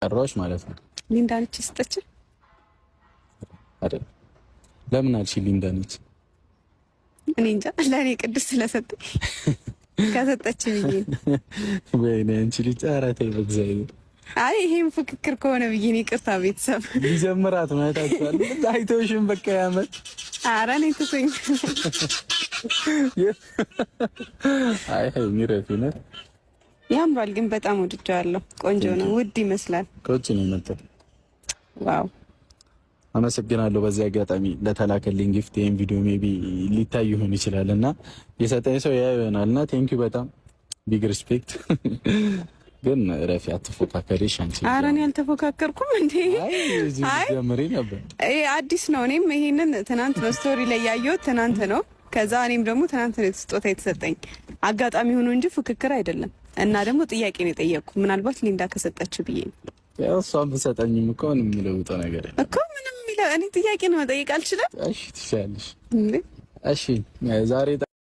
ቀራሽ ማለት ነው። ሊንዳ ነች ስጠች አይደል? ለምን አልሽ ሊንዳ ነች? እኔ እንጃ ለኔ ቅዱስ ስለሰጠኝ ከሰጠች ብዬ ወይኔ አንቺ ልጅ አራቴ በእግዚአብሔር። አይ ይሄን ፍክክር ከሆነ ብዬ ነው። ይቅርታ ቤተሰብ ሊጀምራት ማታችኋል። አይተውሽም በቃ ያመት ኧረ እኔ ትቶኝ አይ ሚረፊ ነው። ያምራል ግን በጣም ወድጃለሁ። ቆንጆ ነው። ውድ ይመስላል። ከውጭ ነው የመጣው። ዋው አመሰግናለሁ። በዚህ አጋጣሚ ለተላከልኝ ጊፍት ይሄን ቪዲዮ ሜቢ ሊታይ ይሆን ይችላልና የሰጠኝ ሰው ያ ይሆናልና ቴንክ ዩ በጣም ቢግ ሪስፔክት። ግን ረፊ አትፎካከሪሽ አንቺ። ኧረ እኔ አልተፎካከርኩም እንዴ። አይ ጀምሪ ነበር። አዲስ ነው። እኔም ይሄንን ትናንት ነው ስቶሪ ላይ ያየሁት ትናንት ነው። ከዛ እኔም ደግሞ ትናንት ነው ስጦታ የተሰጠኝ። አጋጣሚ ሆኖ እንጂ ፍክክር አይደለም። እና ደግሞ ጥያቄ ነው የጠየቅኩ ምናልባት ሊንዳ ከሰጠችው ብዬ ነው። ያው እሷም ብትሰጠኝም እኮ ምንም የሚለውጠው ነገር የለም እኮ ምንም የሚለው እኔ ጥያቄ ነው መጠየቅ አልችልም። እሺ ትችያለሽ እንዴ? እሺ ዛሬ